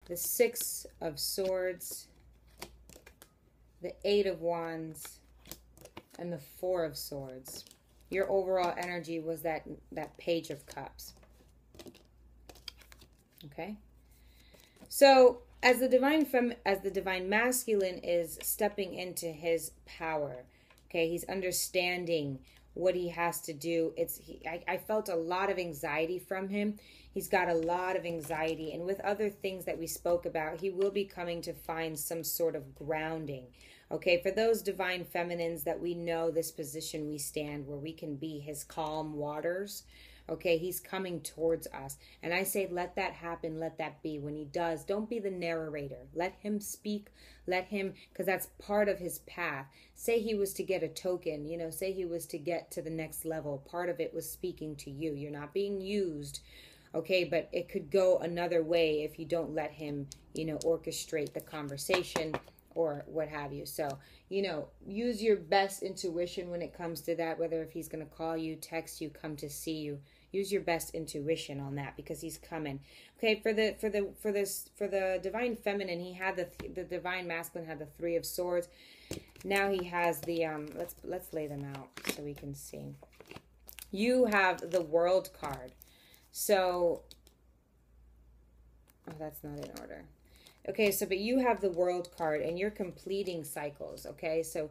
the Six of Swords, the Eight of Wands, and the Four of Swords. Your overall energy was that Page of Cups. Okay? So, as the divine masculine is stepping into his power, okay, he's understanding what he has to do. I felt a lot of anxiety from him. He's got a lot of anxiety, and with other things that we spoke about, he will be coming to find some sort of grounding. Okay, for those divine feminines that we know this position we stand where we can be his calm waters. Okay, he's coming towards us. And I say, let that happen, let that be. When he does, don't be the narrator. Let him speak, let him, because that's part of his path. Say he was to get a token, you know, say he was to get to the next level. Part of it was speaking to you. You're not being used, okay, but it could go another way if you don't let him, you know, orchestrate the conversation or what have you. So, you know, use your best intuition when it comes to that, whether if he's going to call you, text you, come to see you. Use your best intuition on that because he's coming. Okay, for the divine feminine, he had the divine masculine had the Three of Swords. Now he has the let's lay them out so we can see. You have the World card. So that's not in order. Okay, so but you have the World card and you're completing cycles, okay? So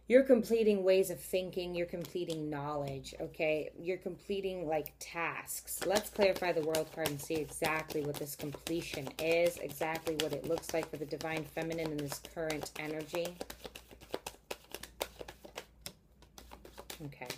you're completing ways of thinking, you're completing knowledge, okay? You're completing like tasks. Let's clarify the World card and see exactly what this completion is, exactly what it looks like for the divine feminine in this current energy. Okay,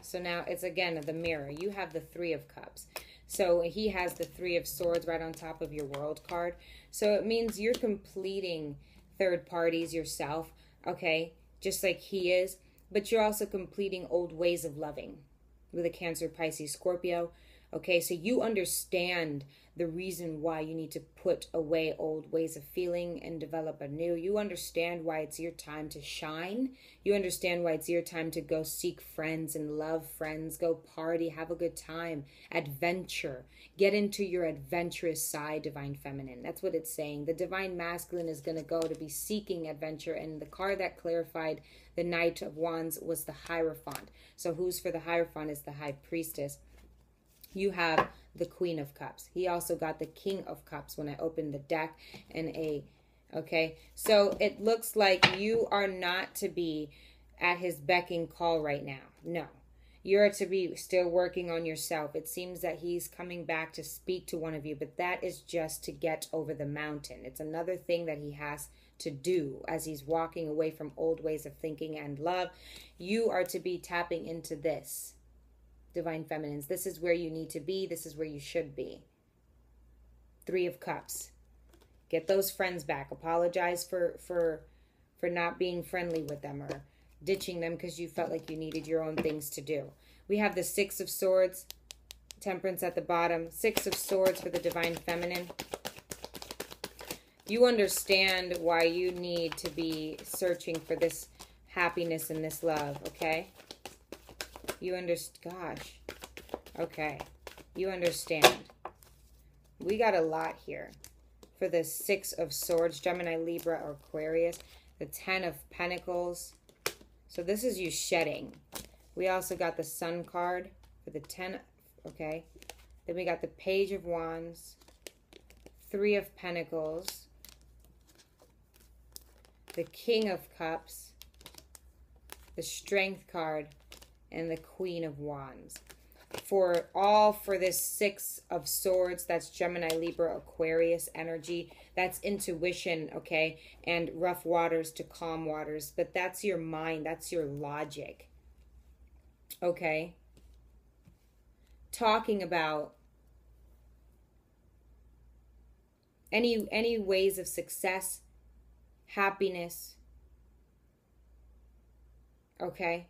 so now it's again the mirror. You have the Three of Cups. So he has the Three of Swords right on top of your World card. So it means you're completing third parties yourself, okay? Just like he is, but you're also completing old ways of loving with a Cancer, Pisces, Scorpio. Okay, so you understand the reason why you need to put away old ways of feeling and develop a new. You understand why it's your time to shine. You understand why it's your time to go seek friends and love friends, go party, have a good time, adventure. Get into your adventurous side, divine feminine. That's what it's saying. The divine masculine is going to go to be seeking adventure, and the card that clarified the Knight of Wands was the Hierophant. So who's for the Hierophant is the High Priestess. You have the Queen of Cups. He also got the King of Cups when I opened the deck. Okay, so it looks like you are not to be at his beck and call right now. No, you're to be still working on yourself. It seems that he's coming back to speak to one of you, but that is just to get over the mountain. It's another thing that he has to do as he's walking away from old ways of thinking and love. You are to be tapping into this. Divine feminines, this is where you need to be. This is where you should be. Three of Cups. Get those friends back. Apologize for not being friendly with them or ditching them because you felt like you needed your own things to do. We have the Six of Swords, Temperance at the bottom. Six of Swords for the divine feminine. You understand why you need to be searching for this happiness and this love, okay? You understand, gosh. Okay. You understand. We got a lot here. For the Six of Swords, Gemini, Libra, or Aquarius. The Ten of Pentacles. So this is you shedding. We also got the Sun card for the 10. Okay. Then we got the Page of Wands. Three of Pentacles. The King of Cups. The Strength card. And the Queen of Wands. For this Six of Swords, that's Gemini, Libra, Aquarius energy. That's intuition, okay? And rough waters to calm waters. But that's your mind. That's your logic. Okay? Talking about any ways of success, happiness. Okay?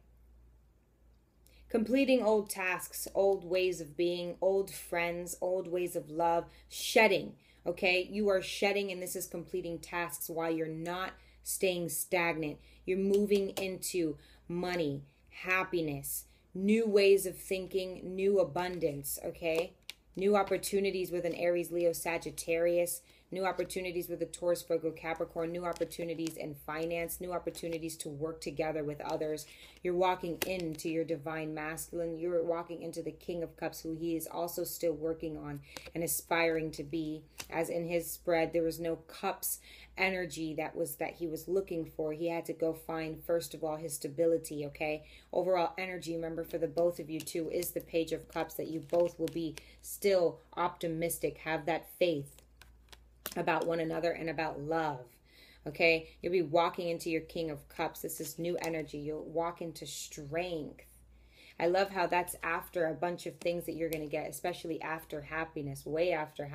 Completing old tasks, old ways of being, old friends, old ways of love, shedding, okay? You are shedding, and this is completing tasks while you're not staying stagnant. You're moving into money, happiness, new ways of thinking, new abundance, okay? New opportunities with an Aries, Leo, Sagittarius, New opportunities with the Taurus, Virgo, Capricorn. New opportunities in finance. New opportunities to work together with others. You're walking into your divine masculine. You're walking into the King of Cups, who he is also still working on and aspiring to be. As in his spread, there was no cups energy that he was looking for. He had to go find, first of all, his stability. Okay, overall energy, remember, for the both of you too, is the Page of Cups, that you both will be still optimistic, have that faith about one another and about love. Okay, you'll be walking into your King of Cups. This is new energy. You'll walk into strength. I love how that's after a bunch of things that you're going to get, especially after happiness, way after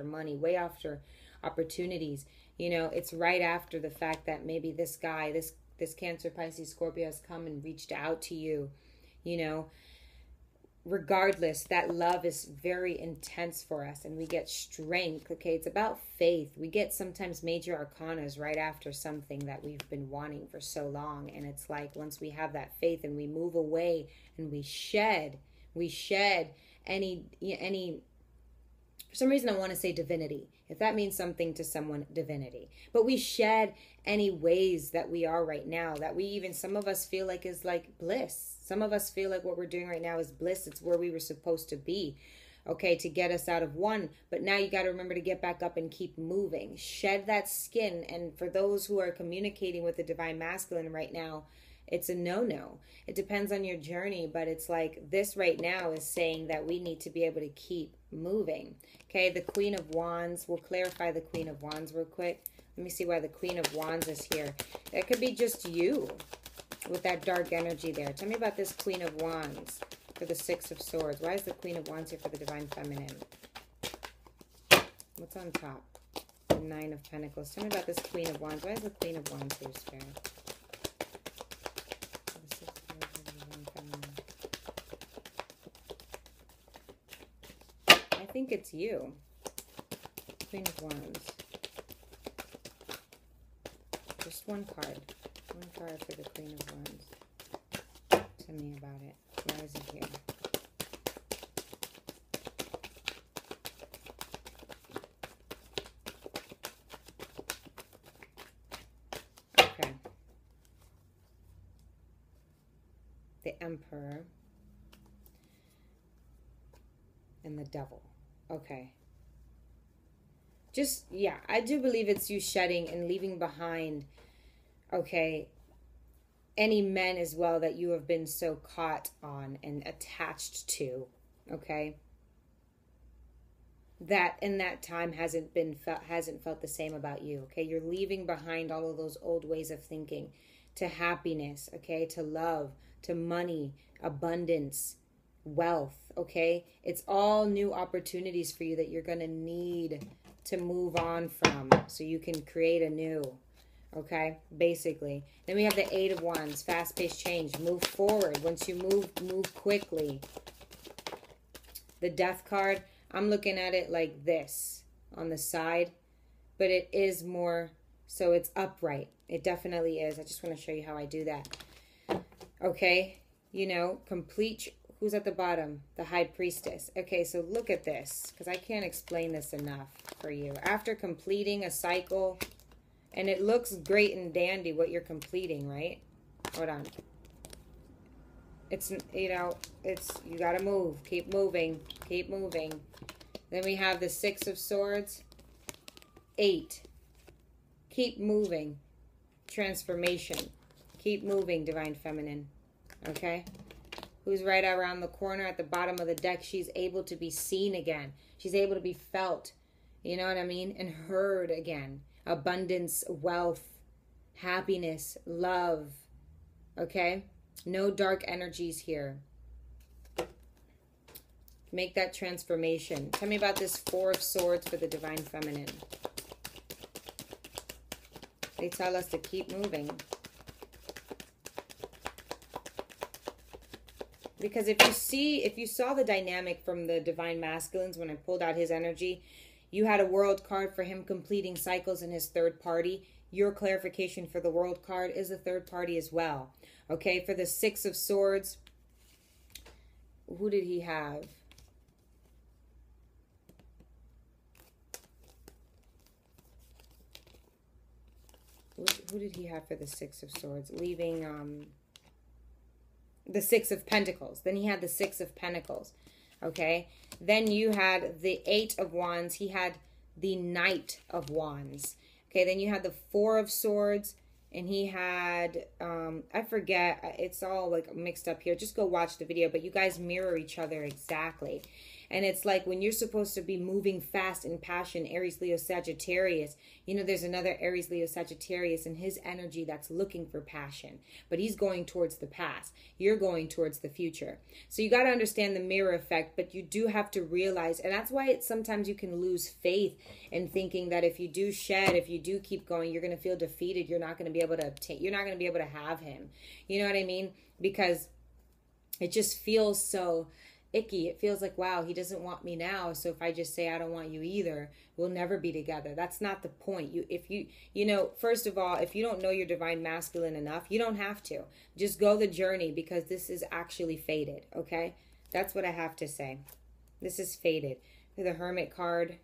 money, way after opportunities. You know, it's right after the fact that maybe this guy, this Cancer, Pisces, Scorpio has come and reached out to you. You know, regardless, that love is very intense for us, and we get strength. Okay, it's about faith. We get sometimes major arcanas right after something that we've been wanting for so long, and it's like once we have that faith and we move away and we shed any for some reason I want to say divinity, if that means something to someone, divinity, but we shed any ways that we are right now, that we even, some of us feel like is like bliss. Some of us feel like what we're doing right now is bliss. It's where we were supposed to be, okay, to get us out of one. But now you got to remember to get back up and keep moving. Shed that skin. And for those who are communicating with the divine masculine right now, it's a no-no. It depends on your journey, but it's like this right now is saying that we need to be able to keep moving. Okay, the Queen of Wands. We'll clarify the Queen of Wands real quick. Let me see why the Queen of Wands is here. That could be just you with that dark energy there. Tell me about this Queen of Wands for the Six of Swords. Why is the Queen of Wands here for the Divine Feminine? What's on top? The Nine of Pentacles. Tell me about this Queen of Wands. Why is the Queen of Wands here, Spirit? For the Six of Swords for the Divine Feminine. I think it's you. Queen of Wands. Just one card. One card for the Queen of Wands. Tell me about it. Why is it here? Okay. The Emperor. And the Devil. Okay. Just, yeah, I do believe it's you shedding and leaving behind, okay, any men as well that you have been so caught on and attached to, okay, that in that time hasn't felt the same about you, okay. You're leaving behind all of those old ways of thinking, to happiness, okay, to love, to money, abundance, wealth, okay. It's all new opportunities for you that you're going to need to move on from, so you can create a new, okay, basically. Then we have the Eight of Wands, fast-paced change, move forward. Once you move quickly. The Death card, I'm looking at it like this on the side, but it is more, so it's upright. It definitely is. I just want to show you how I do that. Okay, you know, complete. Who's at the bottom? The High Priestess. Okay, so look at this, because I can't explain this enough for you. After completing a cycle, and it looks great and dandy what you're completing, right? Hold on. It's, you know, it's, you got to move. Keep moving. Keep moving. Then we have the Six of Swords. 8. Keep moving. Transformation. Keep moving, Divine Feminine. Okay? Who's right around the corner at the bottom of the deck? She's able to be seen again. She's able to be felt. You know what I mean? And heard again. Abundance, wealth, happiness, love. Okay? No dark energies here. Make that transformation. Tell me about this Four of Swords for the Divine Feminine. They tell us to keep moving. Because if you saw the dynamic from the Divine Masculines when I pulled out his energy, you had a World card for him completing cycles in his third party. Your clarification for the World card is a third party as well. Okay, for the Six of Swords, who did he have? who did he have for the Six of Swords? Leaving the Six of Pentacles. Then he had the Six of Pentacles. Okay. Then you had the Eight of Wands. He had the Knight of Wands. Okay. Then you had the Four of Swords. And he had, I forget, it's all like mixed up here. Just go watch the video. But you guys mirror each other exactly. And it's like when you're supposed to be moving fast in passion, Aries, Leo, Sagittarius, you know, there's another Aries, Leo, Sagittarius in his energy that's looking for passion. But he's going towards the past. You're going towards the future. So you got to understand the mirror effect, but you do have to realize, and that's why sometimes you can lose faith in thinking that if you do shed, if you do keep going, you're going to feel defeated. You're not going to be able to obtain, you're not going to be able to have him. You know what I mean? Because it just feels so icky. It feels like, wow, he doesn't want me now. So if I just say I don't want you either, we'll never be together. That's not the point. You know, first of all, if you don't know your divine masculine enough, you don't have to. Just go the journey, because this is actually fated. Okay, that's what I have to say. This is fated. The Hermit card,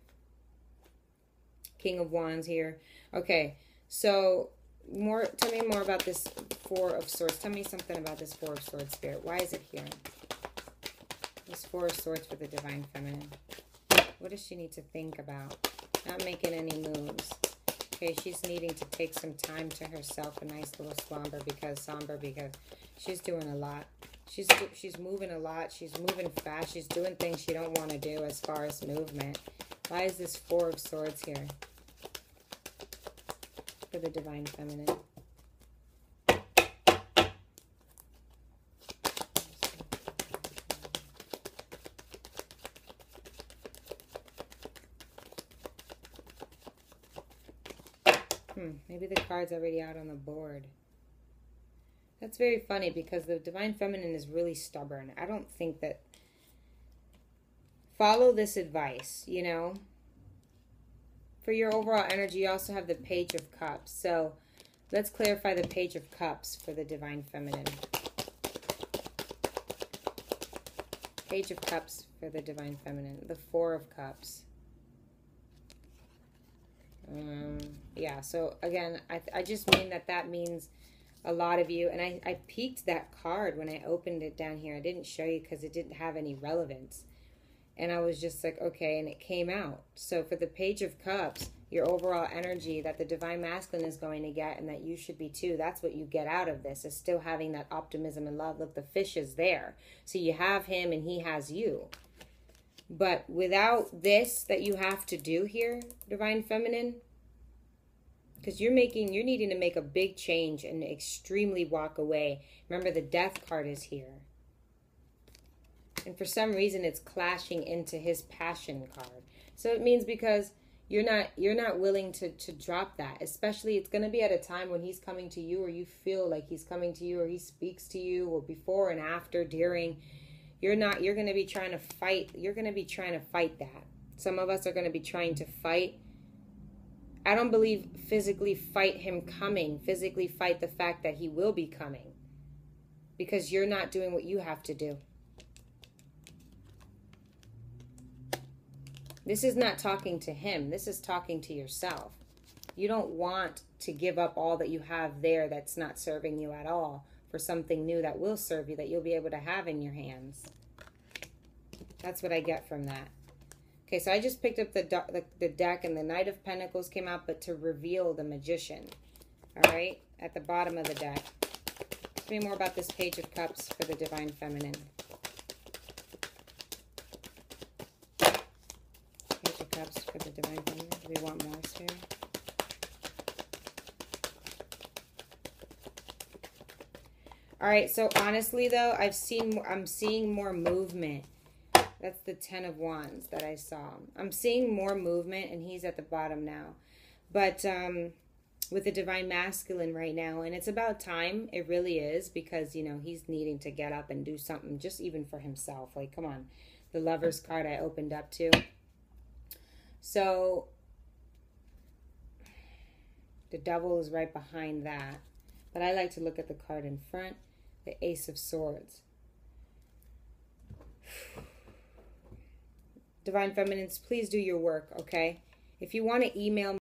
King of Wands here. Okay, so tell me more about this Four of Swords. Tell me something about this Four of Swords, Spirit. Why is it here? This Four of Swords for the Divine Feminine. What does she need to think about? Not making any moves. Okay, she's needing to take some time to herself, a nice little somber because she's doing a lot. She's moving a lot. She's moving fast. She's doing things she don't want to do as far as movement. Why is this Four of Swords here for the Divine Feminine? Maybe the card's already out on the board. That's very funny, because the Divine Feminine is really stubborn. I don't think that... Follow this advice, you know. For your overall energy, you also have the Page of Cups. So let's clarify the Page of Cups for the Divine Feminine. Page of Cups for the Divine Feminine. The Four of Cups. Yeah, so again, I just mean that means a lot of you. And I peeked that card when I opened it down here. I didn't show you because it didn't have any relevance. And I was just like, okay, and it came out. So for the Page of Cups, your overall energy that the Divine Masculine is going to get, and that you should be too, that's what you get out of this, is still having that optimism and love. Look, the fish is there. So you have him and he has you. But without this that you have to do here, Divine Feminine, because you're needing to make a big change and extremely walk away. Remember, the Death card is here. And for some reason, it's clashing into his Passion card. So it means because you're not willing to drop that. Especially, it's going to be at a time when he's coming to you, or you feel like he's coming to you, or he speaks to you, or before and after, during. You're going to be trying to fight. You're going to be trying to fight that. Some of us are going to be trying to fight. I don't believe physically fight him coming. Physically fight the fact that he will be coming. Because you're not doing what you have to do. This is not talking to him. This is talking to yourself. You don't want to give up all that you have there that's not serving you at all for something new that will serve you, that you'll be able to have in your hands. That's what I get from that. Okay, so I just picked up the deck, and the Knight of Pentacles came out, but to reveal the Magician. All right, at the bottom of the deck. Tell me more about this Page of Cups for the Divine Feminine. Page of Cups for the Divine Feminine. Do we want more, Spirit? All right, so honestly though, I'm seeing more movement. That's the Ten of Wands that I saw. I'm seeing more movement, and he's at the bottom now. But with the Divine Masculine right now, and it's about time. It really is, because, you know, he's needing to get up and do something, just even for himself. Like, come on. The Lover's card I opened up to. So the Devil is right behind that. But I like to look at the card in front. The Ace of Swords. Divine Feminines, please do your work, okay? If you want to email me,